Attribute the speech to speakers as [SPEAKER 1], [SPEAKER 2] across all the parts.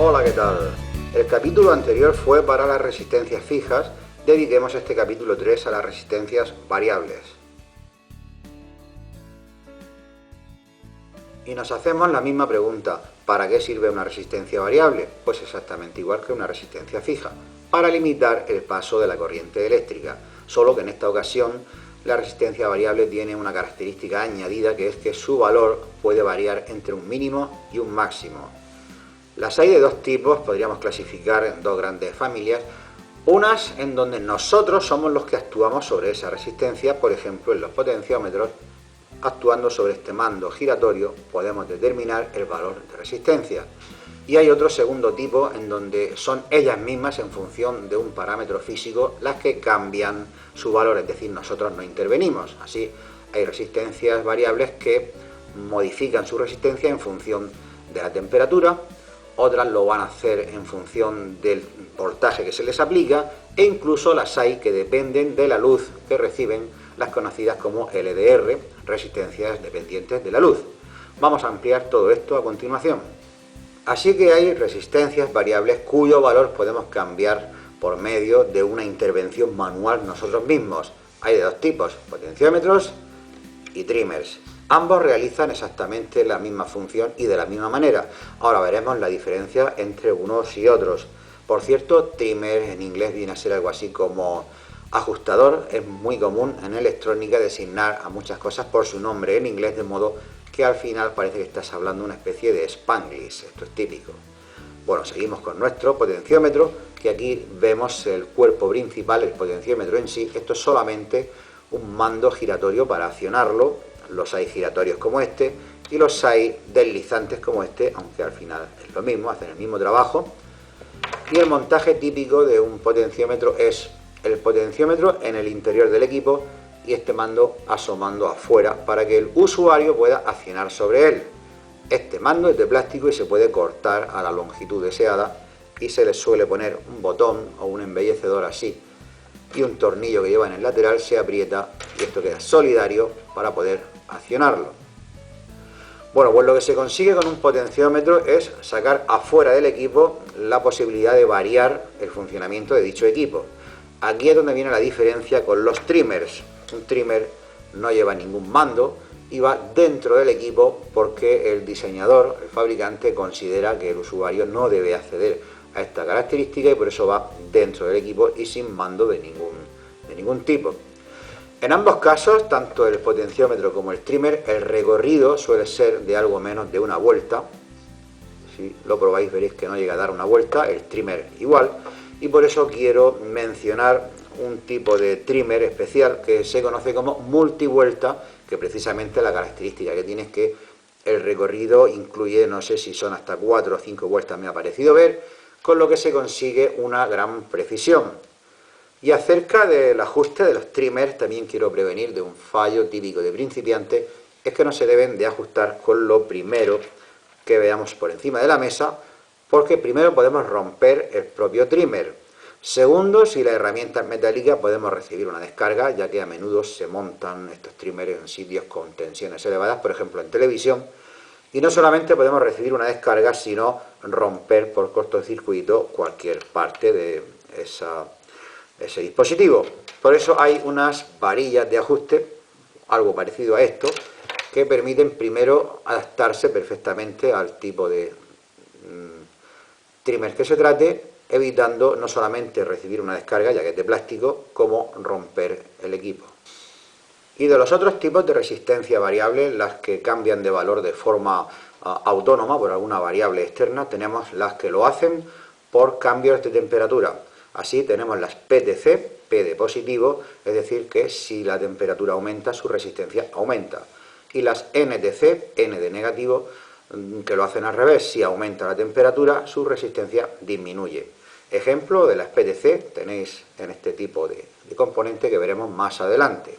[SPEAKER 1] Hola, ¿qué tal? El capítulo anterior fue para las resistencias fijas, dediquemos este capítulo 3 a las resistencias variables. Y nos hacemos la misma pregunta, ¿para qué sirve una resistencia variable? Pues exactamente igual que una resistencia fija, para limitar el paso de la corriente eléctrica, solo que en esta ocasión la resistencia variable tiene una característica añadida, que es que su valor puede variar entre un mínimo y un máximo. Las hay de dos tipos, podríamos clasificar en dos grandes familias, unas en donde nosotros somos los que actuamos sobre esa resistencia, por ejemplo en los potenciómetros, actuando sobre este mando giratorio podemos determinar el valor de resistencia. Y hay otro segundo tipo en donde son ellas mismas en función de un parámetro físico las que cambian su valor, es decir, nosotros no intervenimos. Así hay resistencias variables que modifican su resistencia en función de la temperatura, otras lo van a hacer en función del voltaje que se les aplica e incluso las hay que dependen de la luz que reciben, las conocidas como LDR, resistencias dependientes de la luz. Vamos a ampliar todo esto a continuación. Así que hay resistencias variables cuyo valor podemos cambiar por medio de una intervención manual nosotros mismos. Hay de dos tipos, potenciómetros y trimmers. Ambos realizan exactamente la misma función y de la misma manera. Ahora veremos la diferencia entre unos y otros. Por cierto, trimmer en inglés viene a ser algo así como ajustador. Es muy común en electrónica designar a muchas cosas por su nombre en inglés, de modo que al final parece que estás hablando una especie de spanglish. Esto es típico. Bueno, seguimos con nuestro potenciómetro, que aquí vemos el cuerpo principal, el potenciómetro en sí. Esto es solamente un mando giratorio para accionarlo. Los hay giratorios como este y los hay deslizantes como este, aunque al final es lo mismo, hacen el mismo trabajo. Y el montaje típico de un potenciómetro es el potenciómetro en el interior del equipo y este mando asomando afuera para que el usuario pueda accionar sobre él. Este mando es de plástico y se puede cortar a la longitud deseada y se le suele poner un botón o un embellecedor así y un tornillo que lleva en el lateral se aprieta y esto queda solidario para poder accionarlo. Bueno, pues lo que se consigue con un potenciómetro es sacar afuera del equipo la posibilidad de variar el funcionamiento de dicho equipo. Aquí es donde viene la diferencia con los trimmers. Un trimmer no lleva ningún mando y va dentro del equipo porque el diseñador, el fabricante, considera que el usuario no debe acceder a esta característica y por eso va dentro del equipo y sin mando de ningún tipo. En ambos casos, tanto el potenciómetro como el trimmer, el recorrido suele ser de algo menos de una vuelta. Si lo probáis veréis que no llega a dar una vuelta, el trimmer igual, y por eso quiero mencionar un tipo de trimmer especial que se conoce como multivuelta, que precisamente la característica que tiene es que el recorrido incluye, no sé si son hasta 4 o 5 vueltas, me ha parecido ver, con lo que se consigue una gran precisión. Y acerca del ajuste de los trimmers también quiero prevenir de un fallo típico de principiante, es que no se deben de ajustar con lo primero que veamos por encima de la mesa, porque primero podemos romper el propio trimmer. Segundo, si la herramienta es metálica podemos recibir una descarga, ya que a menudo se montan estos trimmers en sitios con tensiones elevadas, por ejemplo en televisión, y no solamente podemos recibir una descarga, sino romper por cortocircuito cualquier parte de ese dispositivo. Por eso hay unas varillas de ajuste, algo parecido a esto, que permiten primero adaptarse perfectamente al tipo de trimmer que se trate, evitando no solamente recibir una descarga, ya que es de plástico, como romper el equipo. Y de los otros tipos de resistencia variable, las que cambian de valor de forma autónoma por alguna variable externa, tenemos las que lo hacen por cambios de temperatura. Así tenemos las PTC, P de positivo, es decir, que si la temperatura aumenta, su resistencia aumenta. Y las NTC, N de negativo, que lo hacen al revés, si aumenta la temperatura, su resistencia disminuye. Ejemplo de las PTC tenéis en este tipo de componente que veremos más adelante.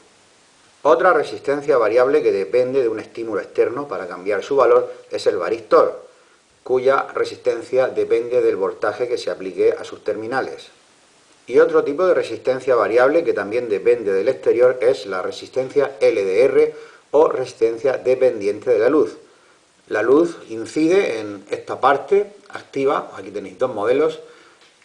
[SPEAKER 1] Otra resistencia variable que depende de un estímulo externo para cambiar su valor es el varistor, cuya resistencia depende del voltaje que se aplique a sus terminales. Y otro tipo de resistencia variable que también depende del exterior es la resistencia LDR o resistencia dependiente de la luz. La luz incide en esta parte activa, aquí tenéis dos modelos,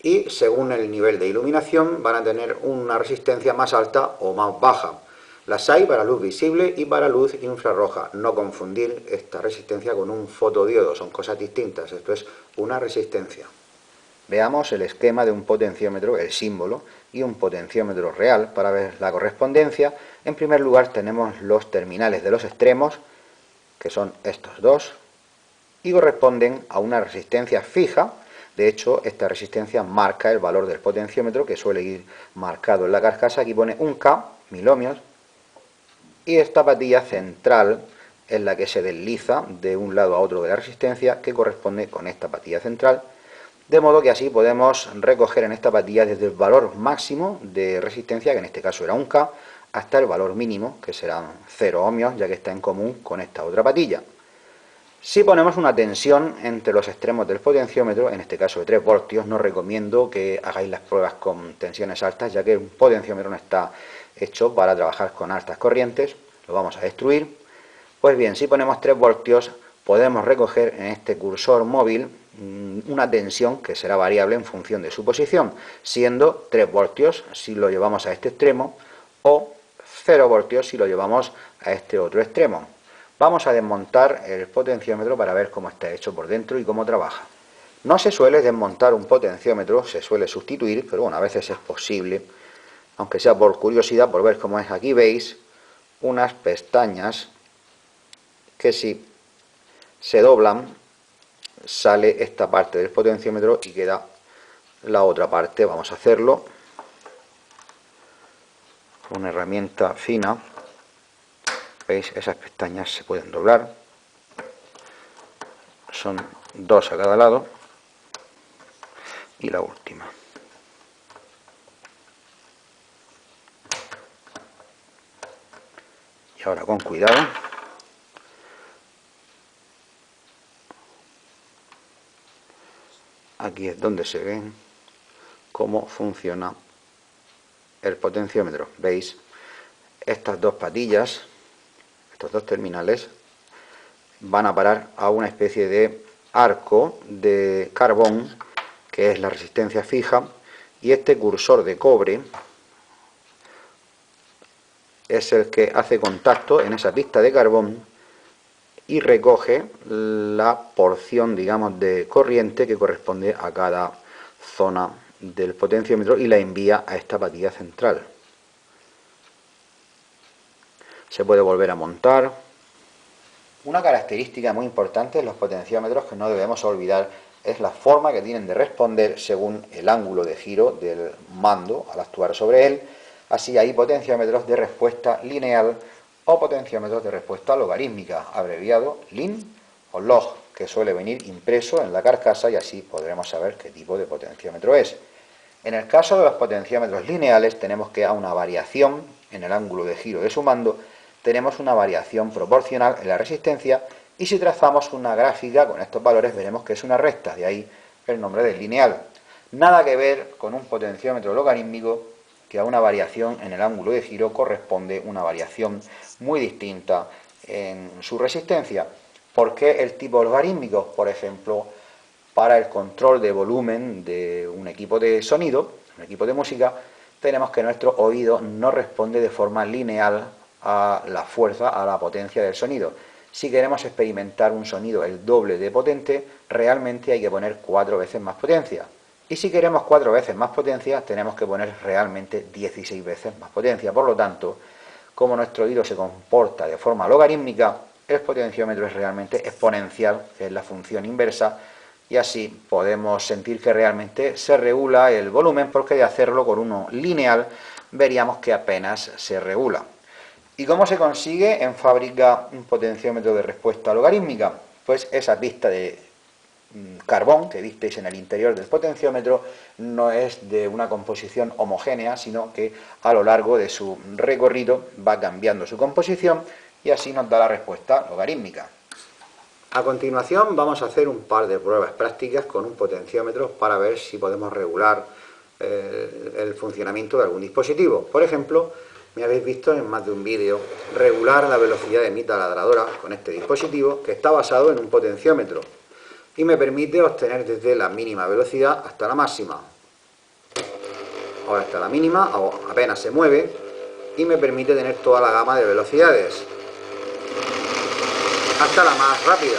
[SPEAKER 1] y según el nivel de iluminación van a tener una resistencia más alta o más baja. Las hay para luz visible y para luz infrarroja. No confundir esta resistencia con un fotodiodo, son cosas distintas, esto es una resistencia. Veamos el esquema de un potenciómetro, el símbolo, y un potenciómetro real para ver la correspondencia. En primer lugar tenemos los terminales de los extremos, que son estos dos, y corresponden a una resistencia fija. De hecho, esta resistencia marca el valor del potenciómetro, que suele ir marcado en la carcasa. Aquí pone 1K, 1000 ohmios, y esta patilla central es la que se desliza de un lado a otro de la resistencia, que corresponde con esta patilla central, de modo que así podemos recoger en esta patilla desde el valor máximo de resistencia, que en este caso era 1K, hasta el valor mínimo, que serán 0 ohmios, ya que está en común con esta otra patilla. Si ponemos una tensión entre los extremos del potenciómetro, en este caso de 3 voltios, no recomiendo que hagáis las pruebas con tensiones altas, ya que un potenciómetro no está hecho para trabajar con altas corrientes, lo vamos a destruir. Pues bien, si ponemos 3 voltios, podemos recoger en este cursor móvil una tensión que será variable en función de su posición, siendo 3 voltios si lo llevamos a este extremo o 0 voltios si lo llevamos a este otro extremo. Vamos a desmontar el potenciómetro para ver cómo está hecho por dentro y cómo trabaja. No se suele desmontar un potenciómetro, se suele sustituir, pero bueno, a veces es posible, aunque sea por curiosidad, por ver cómo es. Aquí veis unas pestañas que si se doblan sale esta parte del potenciómetro y queda la otra parte. Vamos a hacerlo con una herramienta fina. ¿Veis? Esas pestañas se pueden doblar, son 2 a cada lado, y la última. Y ahora con cuidado, aquí es donde se ve cómo funciona el potenciómetro. ¿Veis? Estas dos patillas, estos dos terminales, van a parar a una especie de arco de carbón, que es la resistencia fija, y este cursor de cobre es el que hace contacto en esa pista de carbón y recoge la porción, digamos, de corriente que corresponde a cada zona del potenciómetro y la envía a esta patilla central. Se puede volver a montar. Una característica muy importante de los potenciómetros que no debemos olvidar es la forma que tienen de responder según el ángulo de giro del mando al actuar sobre él. Así hay potenciómetros de respuesta lineal o potenciómetros de respuesta logarítmica, abreviado LIN o log, que suele venir impreso en la carcasa, y así podremos saber qué tipo de potenciómetro es. En el caso de los potenciómetros lineales tenemos que a una variación en el ángulo de giro de su mando tenemos una variación proporcional en la resistencia, y si trazamos una gráfica con estos valores veremos que es una recta, de ahí el nombre de lineal. Nada que ver con un potenciómetro logarítmico, que a una variación en el ángulo de giro corresponde una variación muy distinta en su resistencia. ¿Por qué el tipo logarítmico? Por ejemplo, para el control de volumen de un equipo de sonido, un equipo de música, tenemos que nuestro oído no responde de forma lineal a la fuerza, a la potencia del sonido. Si queremos experimentar un sonido el doble de potente, realmente hay que poner 4 veces más potencia. Y si queremos 4 veces más potencia, tenemos que poner realmente 16 veces más potencia. Por lo tanto, como nuestro oído se comporta de forma logarítmica, el potenciómetro es realmente exponencial, que es la función inversa, y así podemos sentir que realmente se regula el volumen, porque de hacerlo con uno lineal veríamos que apenas se regula. ¿Y cómo se consigue en fábrica un potenciómetro de respuesta logarítmica? Pues esa pista de carbón que visteis en el interior del potenciómetro no es de una composición homogénea, sino que a lo largo de su recorrido va cambiando su composición, y así nos da la respuesta logarítmica. A continuación vamos a hacer un par de pruebas prácticas con un potenciómetro para ver si podemos regular el funcionamiento de algún dispositivo. Por ejemplo, me habéis visto en más de un vídeo regular la velocidad de mi taladradora con este dispositivo, que está basado en un potenciómetro. y me permite obtener desde la mínima velocidad hasta la máxima. Ahora está la mínima, apenas se mueve, y me permite tener toda la gama de velocidades hasta la más rápida.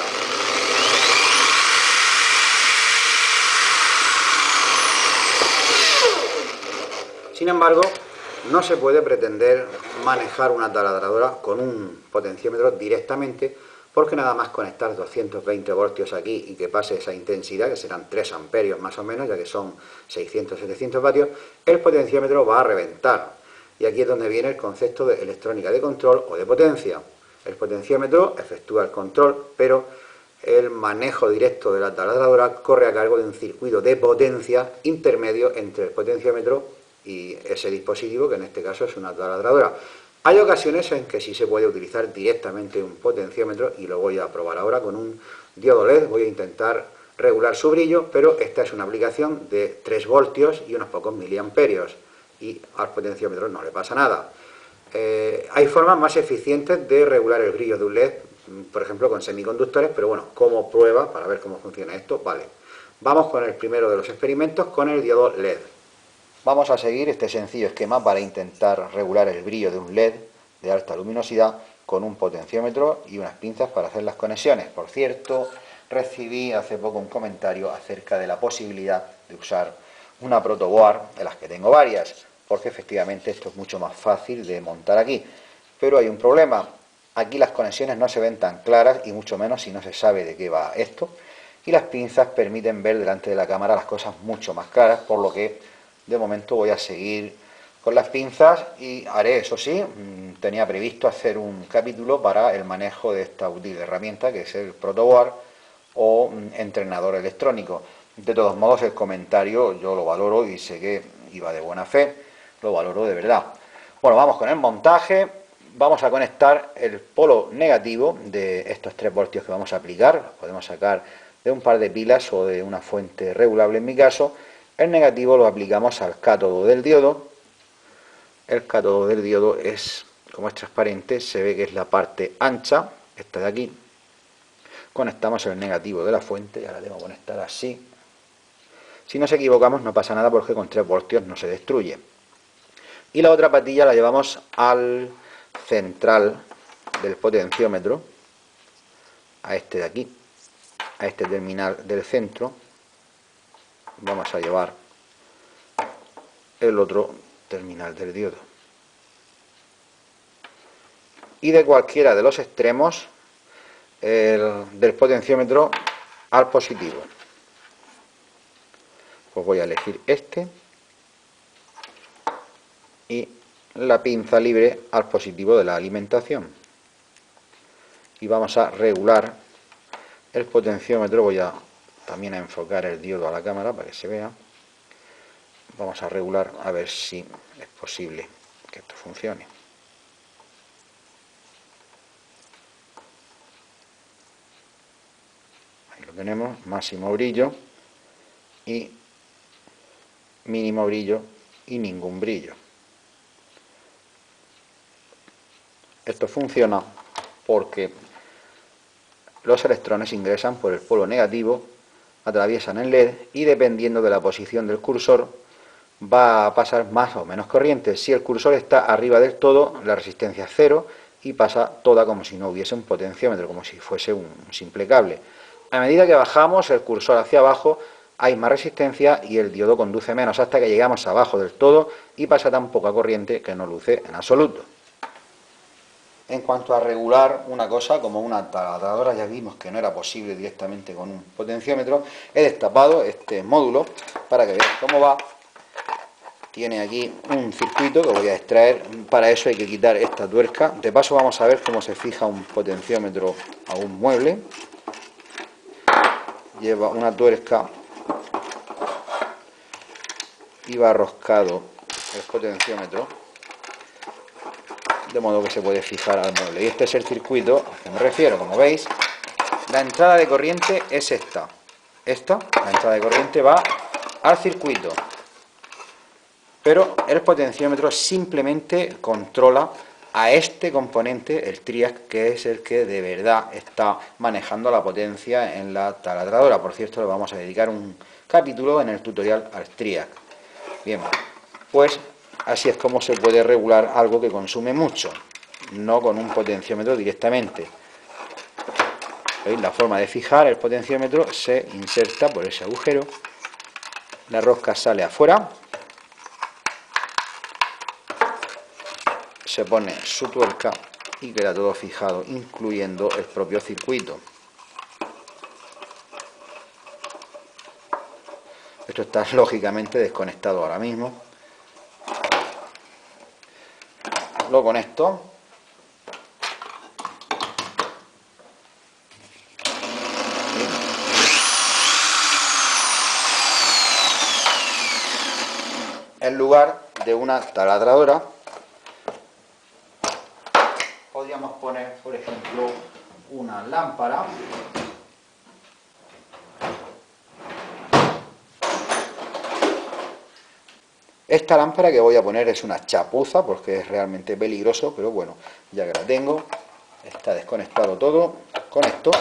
[SPEAKER 1] Sin embargo, no se puede pretender manejar una taladradora con un potenciómetro directamente, porque nada más conectar 220 voltios aquí y que pase esa intensidad, que serán 3 amperios más o menos, ya que son 600-700 vatios, el potenciómetro va a reventar. Y aquí es donde viene el concepto de electrónica de control o de potencia. El potenciómetro efectúa el control, pero el manejo directo de la taladradora corre a cargo de un circuito de potencia intermedio entre el potenciómetro y ese dispositivo, que en este caso es una taladradora. Hay ocasiones en que sí se puede utilizar directamente un potenciómetro, y lo voy a probar ahora con un diodo LED. Voy a intentar regular su brillo, pero esta es una aplicación de 3 voltios y unos pocos miliamperios, y al potenciómetro no le pasa nada. Hay formas más eficientes de regular el brillo de un LED, por ejemplo con semiconductores, pero bueno, como prueba, para ver cómo funciona esto, vale. Vamos con el primero de los experimentos, con el diodo LED. Vamos a seguir este sencillo esquema para intentar regular el brillo de un LED de alta luminosidad con un potenciómetro y unas pinzas para hacer las conexiones. Por cierto, recibí hace poco un comentario acerca de la posibilidad de usar una protoboard, de las que tengo varias, porque efectivamente esto es mucho más fácil de montar aquí. Pero hay un problema: aquí las conexiones no se ven tan claras, y mucho menos si no se sabe de qué va esto, y las pinzas permiten ver delante de la cámara las cosas mucho más claras, por lo que de momento voy a seguir con las pinzas, y haré, eso sí, tenía previsto hacer un capítulo para el manejo de esta útil herramienta que es el protoboard o entrenador electrónico. De todos modos, el comentario yo lo valoro, y sé que iba de buena fe, lo valoro de verdad. Bueno, vamos con el montaje. Vamos a conectar el polo negativo de estos 3 voltios que vamos a aplicar. Los podemos sacar de un par de pilas o de una fuente regulable en mi caso. El negativo lo aplicamos al cátodo del diodo. El cátodo del diodo es, como es transparente, se ve que es la parte ancha, esta de aquí. Conectamos el negativo de la fuente, y ahora debo conectar así. Si nos equivocamos no pasa nada, porque con 3 voltios no se destruye. Y la otra patilla la llevamos al central del potenciómetro, a este de aquí, a este terminal del centro. Vamos a llevar el otro terminal del diodo, y de cualquiera de los extremos del potenciómetro al positivo. Pues voy a elegir este, y la pinza libre al positivo de la alimentación, y vamos a regular el potenciómetro. Voy a también a enfocar el diodo a la cámara para que se vea. Vamos a regular a ver si es posible que esto funcione. Ahí lo tenemos: máximo brillo y mínimo brillo y ningún brillo. Esto funciona porque los electrones ingresan por el polo negativo, atraviesan el LED, y dependiendo de la posición del cursor va a pasar más o menos corriente. Si el cursor está arriba del todo, la resistencia es 0, y pasa toda como si no hubiese un potenciómetro, como si fuese un simple cable. A medida que bajamos el cursor hacia abajo, hay más resistencia y el diodo conduce menos, hasta que llegamos abajo del todo y pasa tan poca corriente que no luce en absoluto. En cuanto a regular una cosa como una taladradora, ya vimos que no era posible directamente con un potenciómetro. He destapado este módulo para que veáis cómo va. Tiene aquí un circuito que voy a extraer. Para eso hay que quitar esta tuerca. De paso vamos a ver cómo se fija un potenciómetro a un mueble. Lleva una tuerca y va roscado el potenciómetro, de modo que se puede fijar al mueble. Y este es el circuito al que me refiero. Como veis, la entrada de corriente es esta. La entrada de corriente va al circuito, pero el potenciómetro simplemente controla a este componente, el TRIAC, que es el que de verdad está manejando la potencia en la taladradora. Por cierto, le vamos a dedicar un capítulo en el tutorial al TRIAC. Bien, pues así es como se puede regular algo que consume mucho, no con un potenciómetro directamente. ¿Veis? La forma de fijar el potenciómetro se inserta por ese agujero, la rosca sale afuera, se pone su tuerca y queda todo fijado, incluyendo el propio circuito. Esto está lógicamente desconectado ahora mismo. Lo conecto. En lugar de una taladradora, podríamos poner, por ejemplo, una lámpara. Esta lámpara que voy a poner es una chapuza porque es realmente peligroso, pero bueno, ya que la tengo, está desconectado todo, conecto.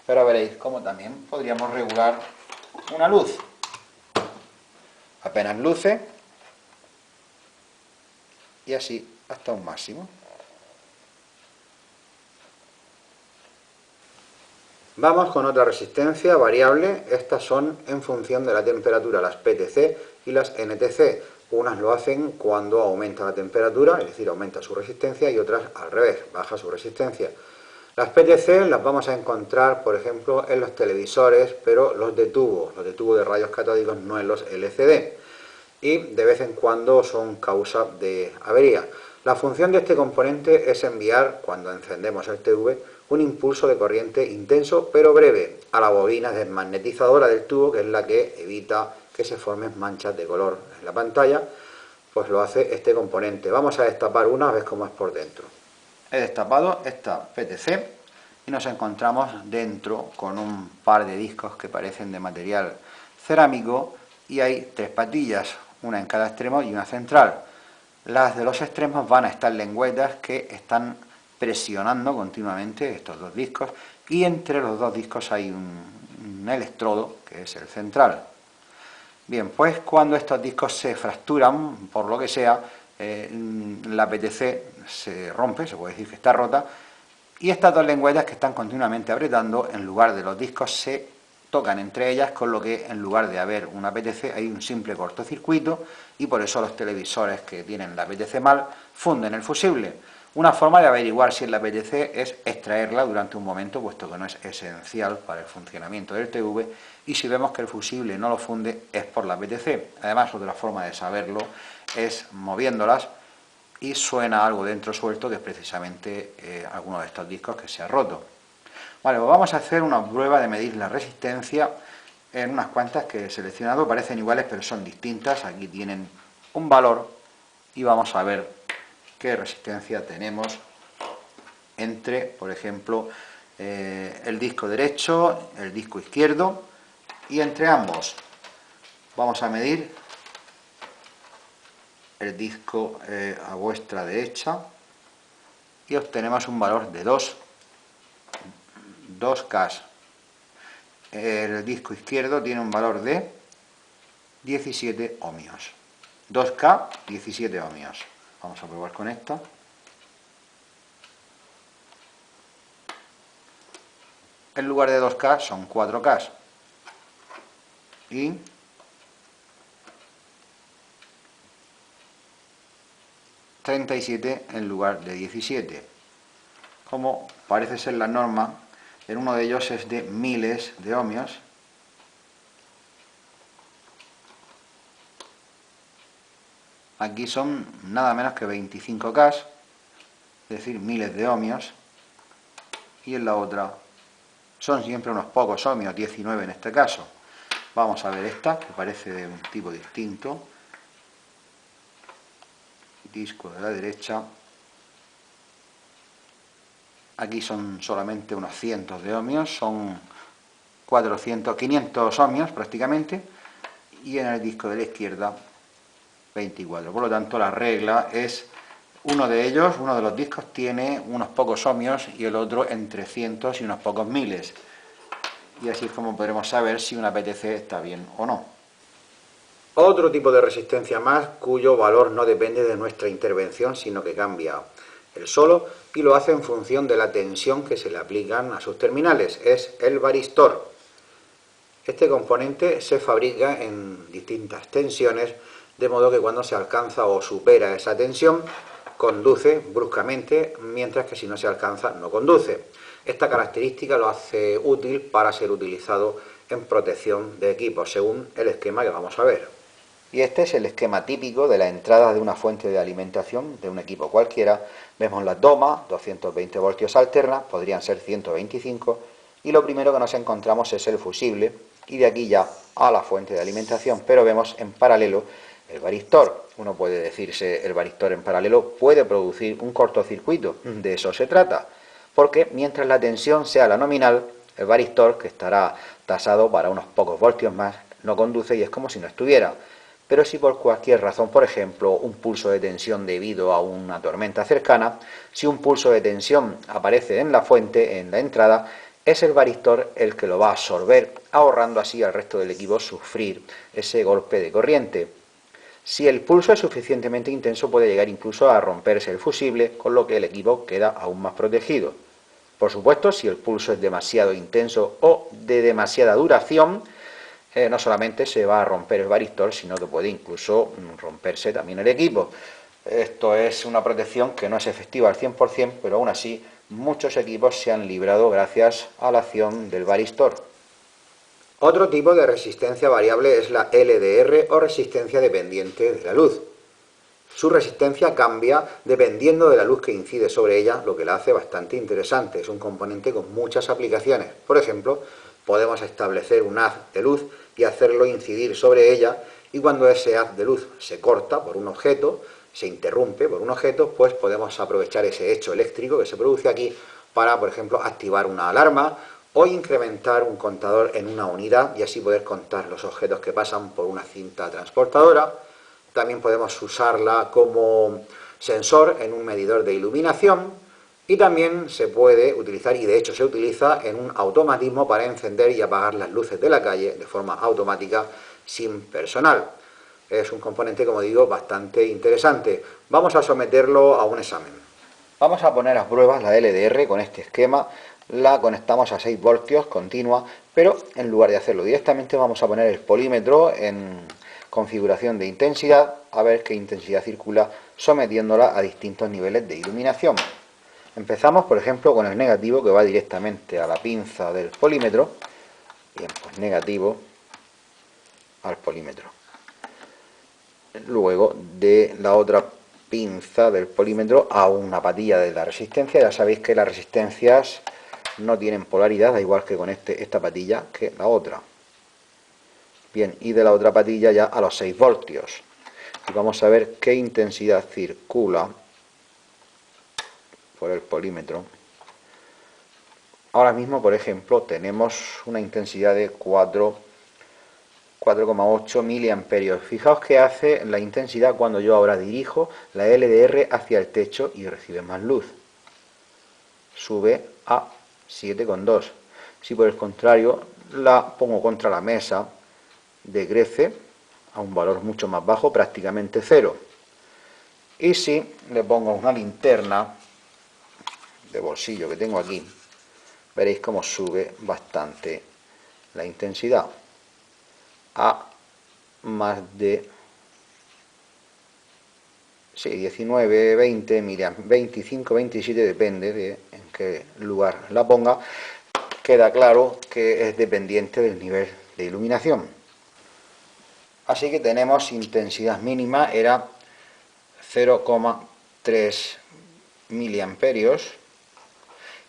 [SPEAKER 1] Pero veréis cómo también podríamos regular una luz. Apenas luce y así hasta un máximo. Vamos con otra resistencia variable. Estas son en función de la temperatura, las PTC y las NTC. Unas lo hacen cuando aumenta la temperatura, es decir, aumenta su resistencia, y otras al revés, baja su resistencia. Las PTC las vamos a encontrar, por ejemplo, en los televisores, pero los de tubo de rayos catódicos, no en los LCD. Y de vez en cuando son causa de avería. La función de este componente es enviar, cuando encendemos el TV, un impulso de corriente intenso pero breve a la bobina desmagnetizadora del tubo, que es la que evita que se formen manchas de color en la pantalla. Pues lo hace este componente. Vamos a destapar una vez cómo es por dentro. He destapado esta PTC y nos encontramos dentro con un par de discos que parecen de material cerámico y hay tres patillas, una en cada extremo y una central. Las de los extremos van a estar lengüetas que están presionando continuamente estos dos discos, y entre los dos discos hay un electrodo que es el central. Bien, pues cuando estos discos se fracturan, por lo que sea, la PTC se rompe, se puede decir que está rota, y estas dos lengüetas que están continuamente apretando, en lugar de los discos, se tocan entre ellas, con lo que en lugar de haber una PTC hay un simple cortocircuito, y por eso los televisores que tienen la PTC mal funden el fusible. Una forma de averiguar si es la PTC es extraerla durante un momento, puesto que no es esencial para el funcionamiento del TV, y si vemos que el fusible no lo funde es por la PTC. Además, otra forma de saberlo es moviéndolas, y suena algo dentro suelto, que es precisamente alguno de estos discos que se ha roto. Vale, pues vamos a hacer una prueba de medir la resistencia en unas cuantas que he seleccionado. Parecen iguales pero son distintas. Aquí tienen un valor y vamos a ver qué resistencia tenemos entre, por ejemplo, el disco derecho, el disco izquierdo, y entre ambos vamos a medir el disco a vuestra derecha y obtenemos un valor de 2K. El disco izquierdo tiene un valor de 17 ohmios. 2K, 17 ohmios. Vamos a probar con esta. En lugar de 2K son 4K. Y ...37 en lugar de 17. Como parece ser la norma, en uno de ellos es de miles de ohmios. Aquí son nada menos que 25K, es decir, miles de ohmios. Y en la otra son siempre unos pocos ohmios, 19 en este caso. Vamos a ver esta, que parece de un tipo distinto. Disco de la derecha. Aquí son solamente unos cientos de ohmios, son 500 ohmios prácticamente, y en el disco de la izquierda 24. Por lo tanto, la regla es Uno de ellos, uno de los discos, tiene unos pocos ohmios y el otro entre cientos y unos pocos miles. Y así es como podremos saber si una PTC está bien o no. Otro tipo de resistencia más cuyo valor no depende de nuestra intervención, sino que cambia él solo y lo hace en función de la tensión que se le aplican a sus terminales, es el varistor. Este componente se fabrica en distintas tensiones, de modo que cuando se alcanza o supera esa tensión, conduce bruscamente, mientras que si no se alcanza, no conduce. Esta característica lo hace útil para ser utilizado en protección de equipos, según el esquema que vamos a ver. Y este es el esquema típico de la entrada de una fuente de alimentación de un equipo cualquiera. Vemos la toma, 220 voltios alterna, podrían ser 125, y lo primero que nos encontramos es el fusible, y de aquí ya a la fuente de alimentación, pero vemos en paralelo el varistor. Uno puede decirse, el varistor en paralelo puede producir un cortocircuito, de eso se trata, porque mientras la tensión sea la nominal, el varistor, que estará tasado para unos pocos voltios más, no conduce y es como si no estuviera. Pero si por cualquier razón, por ejemplo, un pulso de tensión debido a una tormenta cercana, si un pulso de tensión aparece en la fuente, en la entrada, es el varistor el que lo va a absorber, ahorrando así al resto del equipo sufrir ese golpe de corriente. Si el pulso es suficientemente intenso, puede llegar incluso a romperse el fusible, con lo que el equipo queda aún más protegido. Por supuesto, si el pulso es demasiado intenso o de demasiada duración, no solamente se va a romper el varistor, sino que puede incluso romperse también el equipo. Esto es una protección que no es efectiva al 100%, pero aún así muchos equipos se han librado gracias a la acción del varistor. Otro tipo de resistencia variable es la LDR o resistencia dependiente de la luz. Su resistencia cambia dependiendo de la luz que incide sobre ella, lo que la hace bastante interesante. Es un componente con muchas aplicaciones. Por ejemplo, podemos establecer un haz de luz y hacerlo incidir sobre ella, y cuando ese haz de luz se corta por un objeto, se interrumpe por un objeto, pues podemos aprovechar ese hecho eléctrico que se produce aquí para, por ejemplo, activar una alarma o incrementar un contador en una unidad y así poder contar los objetos que pasan por una cinta transportadora. También podemos usarla como sensor en un medidor de iluminación y también se puede utilizar, y de hecho se utiliza, en un automatismo para encender y apagar las luces de la calle de forma automática sin personal. Es un componente, como digo, bastante interesante. Vamos a someterlo a un examen. Vamos a poner a prueba la LDR con este esquema. La conectamos a 6 voltios continua, pero en lugar de hacerlo directamente vamos a poner el polímetro en configuración de intensidad, a ver qué intensidad circula, sometiéndola a distintos niveles de iluminación. Empezamos, por ejemplo, con el negativo, que va directamente a la pinza del polímetro. Bien, pues negativo al polímetro. Luego de la otra pinza del polímetro a una patilla de la resistencia. Ya sabéis que las resistencias no tienen polaridad, da igual que con esta patilla que la otra. Bien, y de la otra patilla ya a los 6 voltios. Y vamos a ver qué intensidad circula por el polímetro. Ahora mismo, por ejemplo, tenemos una intensidad de 4,8 miliamperios. Fijaos que hace la intensidad cuando yo ahora dirijo la LDR hacia el techo y recibe más luz. Sube a 7,2. Si por el contrario la pongo contra la mesa, decrece a un valor mucho más bajo, prácticamente cero. Y si le pongo una linterna de bolsillo que tengo aquí, veréis cómo sube bastante la intensidad a más de 19, 20 miliamperes, 25, 27, depende de en qué lugar la ponga. Queda claro que es dependiente del nivel de iluminación. Así que tenemos intensidad mínima, era 0,3 miliamperios,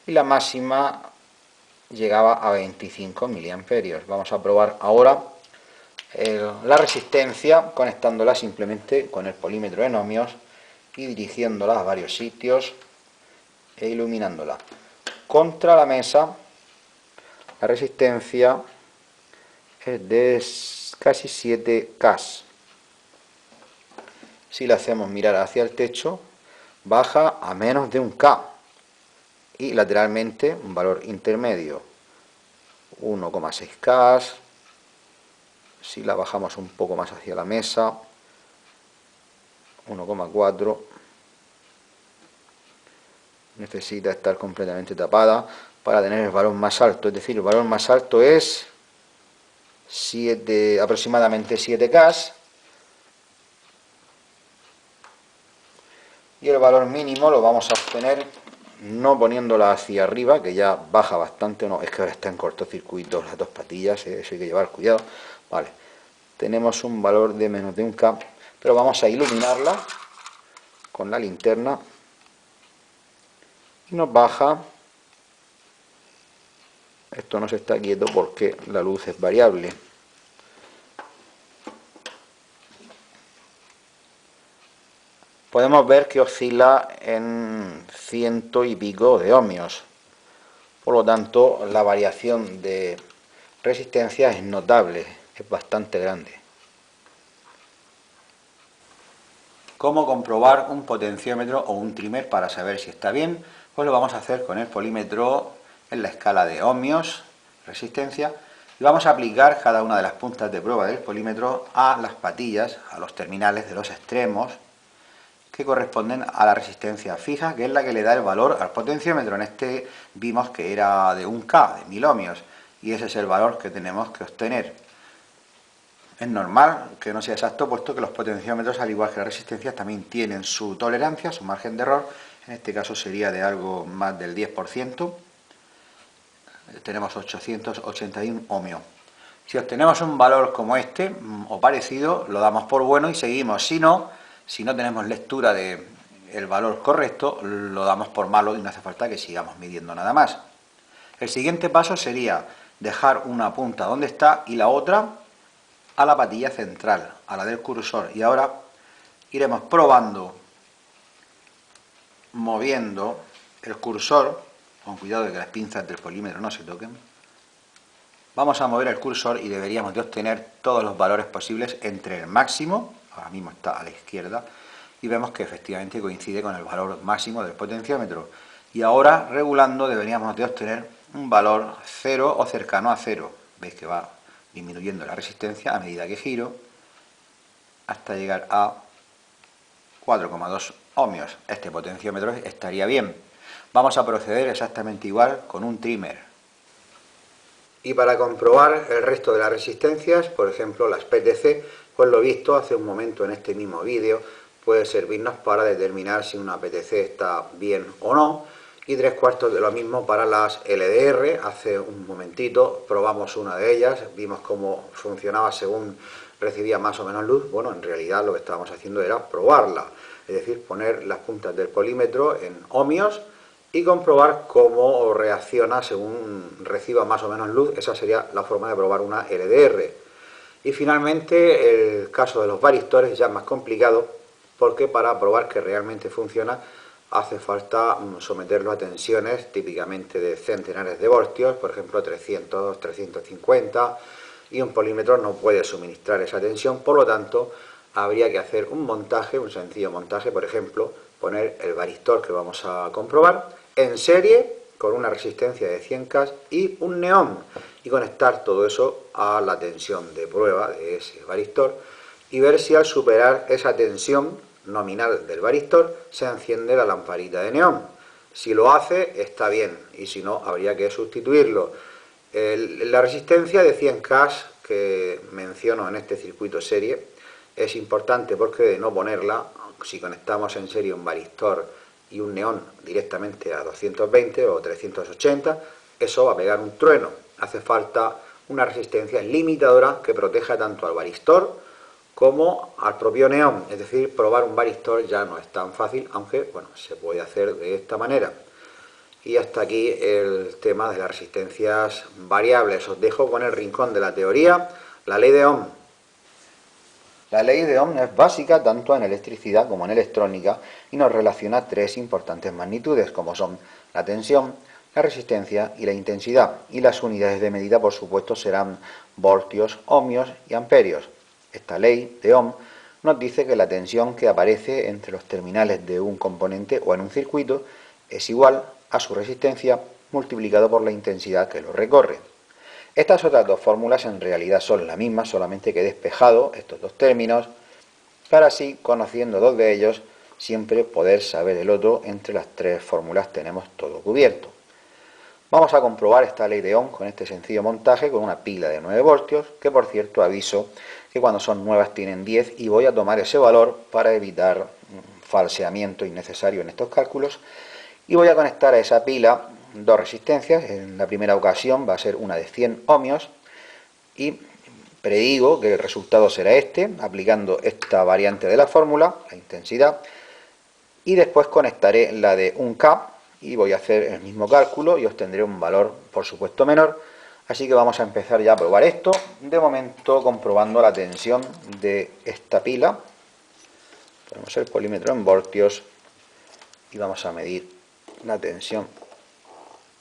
[SPEAKER 1] y la máxima llegaba a 25 miliamperios. Vamos a probar ahora la resistencia conectándola simplemente con el polímetro en ohmios y dirigiéndola a varios sitios e iluminándola. Contra la mesa la resistencia es de casi 7K. Si la hacemos mirar hacia el techo, baja a menos de 1K y lateralmente un valor intermedio 1,6K. Si la bajamos un poco más hacia la mesa, 1,4. Necesita estar completamente tapada para tener el valor más alto, es decir, el valor más alto es aproximadamente 7K, y el valor mínimo lo vamos a obtener no poniéndola hacia arriba, que ya baja bastante. No, es que ahora está en cortocircuito las dos patillas, eso hay que llevar cuidado. Vale, tenemos un valor de menos de 1K, pero vamos a iluminarla con la linterna y nos baja. Esto no se está quieto porque la luz es variable. Podemos ver que oscila en 100 y pico de ohmios. Por lo tanto, la variación de resistencia es notable, es bastante grande. ¿Cómo comprobar un potenciómetro o un trimmer para saber si está bien? Pues lo vamos a hacer con el polímetro en la escala de ohmios, resistencia, y vamos a aplicar cada una de las puntas de prueba del polímetro a las patillas, a los terminales de los extremos, que corresponden a la resistencia fija, que es la que le da el valor al potenciómetro. En este vimos que era de 1K, de 1000 ohmios, y ese es el valor que tenemos que obtener. Es normal que no sea exacto, puesto que los potenciómetros, al igual que las resistencias, también tienen su tolerancia, su margen de error. En este caso sería de algo más del 10%. Tenemos 881 ohmios. Si obtenemos un valor como este o parecido, lo damos por bueno y seguimos. Si no tenemos lectura del valor correcto, lo damos por malo y no hace falta que sigamos midiendo nada más. El siguiente paso sería dejar una punta donde está y la otra a la patilla central, a la del cursor. Y ahora iremos probando, moviendo el cursor, con cuidado de que las pinzas del polímetro no se toquen. Vamos a mover el cursor y deberíamos de obtener todos los valores posibles entre el máximo, ahora mismo está a la izquierda, y vemos que efectivamente coincide con el valor máximo del potenciómetro. Y ahora, regulando, deberíamos de obtener un valor 0 o cercano a 0. Veis que va disminuyendo la resistencia a medida que giro, hasta llegar a 4,2 ohmios. Este potenciómetro estaría bien. Vamos a proceder exactamente igual con un trimmer. Y para comprobar el resto de las resistencias, por ejemplo las PTC, pues lo visto hace un momento en este mismo vídeo, puede servirnos para determinar si una PTC está bien o no, y 3/4 de lo mismo para las LDR. Hace un momentito probamos una de ellas, vimos cómo funcionaba según recibía más o menos luz. Bueno, en realidad lo que estábamos haciendo era probarla, es decir, poner las puntas del polímetro en ohmios y comprobar cómo reacciona según reciba más o menos luz. Esa sería la forma de probar una LDR. Y finalmente el caso de los varistores ya es más complicado, porque para probar que realmente funciona hace falta someterlo a tensiones típicamente de centenares de voltios, por ejemplo 300, 350, y un polímetro no puede suministrar esa tensión. Por lo tanto, habría que hacer un montaje, un sencillo montaje, por ejemplo, poner el varistor que vamos a comprobar en serie con una resistencia de 100K y un neón, y conectar todo eso a la tensión de prueba de ese varistor y ver si al superar esa tensión nominal del varistor se enciende la lamparita de neón. Si lo hace, está bien, y si no, habría que sustituirlo. La resistencia de 100K que menciono en este circuito serie es importante, porque de no ponerla, si conectamos en serie un varistor y un neón directamente a 220 o 380, eso va a pegar un trueno. Hace falta una resistencia limitadora que proteja tanto al varistor como al propio neón. Es decir, probar un varistor ya no es tan fácil, aunque bueno, se puede hacer de esta manera. Y hasta aquí el tema de las resistencias variables. Os dejo con el rincón de la teoría, la ley de Ohm. La ley de Ohm es básica tanto en electricidad como en electrónica y nos relaciona tres importantes magnitudes, como son la tensión, la resistencia y la intensidad. Y las unidades de medida, por supuesto, serán voltios, ohmios y amperios. Esta ley de Ohm nos dice que la tensión que aparece entre los terminales de un componente o en un circuito es igual a su resistencia multiplicado por la intensidad que lo recorre. Estas otras dos fórmulas en realidad son la misma, solamente que he despejado estos dos términos para así, conociendo dos de ellos, siempre poder saber el otro. Entre las tres fórmulas tenemos todo cubierto. Vamos a comprobar esta ley de Ohm con este sencillo montaje con una pila de 9 voltios, que por cierto aviso que cuando son nuevas tienen 10 y voy a tomar ese valor para evitar falseamiento innecesario en estos cálculos. Y voy a conectar a esa pila dos resistencias. En la primera ocasión va a ser una de 100 ohmios y predigo que el resultado será este, aplicando esta variante de la fórmula, la intensidad, y después conectaré la de 1K y voy a hacer el mismo cálculo y obtendré un valor, por supuesto, menor. Así que vamos a empezar ya a probar esto, de momento comprobando la tensión de esta pila. Ponemos el polímetro en voltios y vamos a medir la tensión.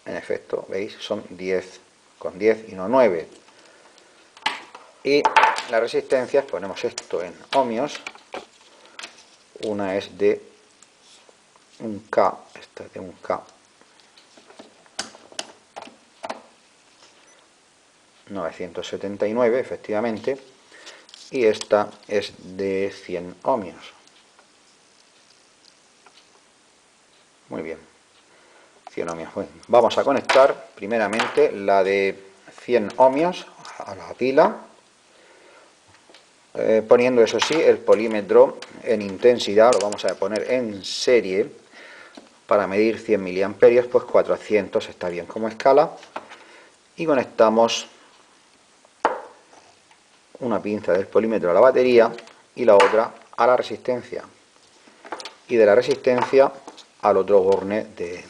[SPEAKER 1] En efecto, veis, son 10 con 10 y no 9. Y las resistencias, ponemos esto en ohmios. Una es de 1K, esta es de 1K. 979, efectivamente. Y esta es de 100 ohmios. Muy bien. 100 ohmios. Bueno, vamos a conectar primeramente la de 100 ohmios a la pila. Poniendo, eso sí, el polímetro en intensidad, lo vamos a poner en serie para medir 100 miliamperios, pues 400 está bien como escala. Y conectamos una pinza del polímetro a la batería y la otra a la resistencia. Y de la resistencia al otro borne de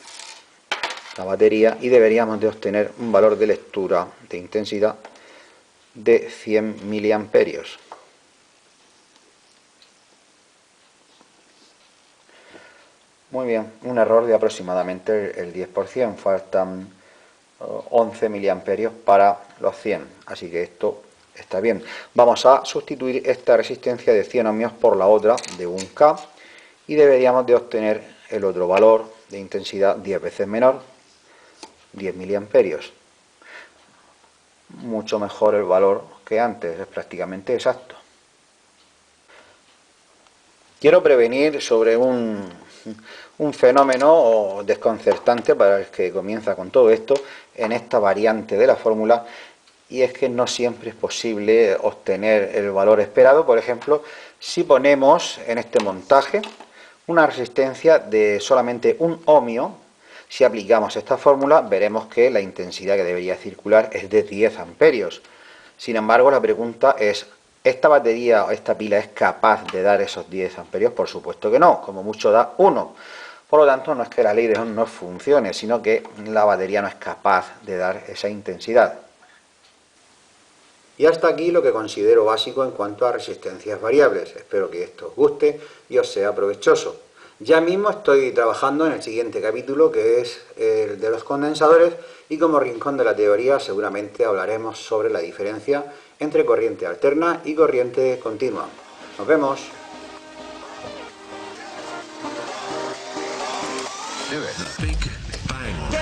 [SPEAKER 1] la batería y deberíamos de obtener un valor de lectura de intensidad de 100 miliamperios. Muy bien, un error de aproximadamente el 10%, faltan 11 miliamperios para los 100, así que esto está bien. Vamos a sustituir esta resistencia de 100 ohmios por la otra de 1K y deberíamos de obtener el otro valor de intensidad 10 veces menor, 10 miliamperios. Mucho mejor el valor que antes, es prácticamente exacto. Quiero prevenir sobre un fenómeno desconcertante para el que comienza con todo esto en esta variante de la fórmula, y es que no siempre es posible obtener el valor esperado. Por ejemplo, si ponemos en este montaje una resistencia de solamente 1 ohmio, si aplicamos esta fórmula veremos que la intensidad que debería circular es de 10 amperios. Sin embargo, la pregunta es: ¿esta batería o esta pila es capaz de dar esos 10 amperios? Por supuesto que no, como mucho da 1. Por lo tanto, no es que la ley de Ohm no funcione, sino que la batería no es capaz de dar esa intensidad. Y hasta aquí lo que considero básico en cuanto a resistencias variables. Espero que esto os guste y os sea provechoso. Ya mismo estoy trabajando en el siguiente capítulo, que es el de los condensadores, y como rincón de la teoría seguramente hablaremos sobre la diferencia entre corriente alterna y corriente continua. ¡Nos vemos!
[SPEAKER 2] Do it. Big Bang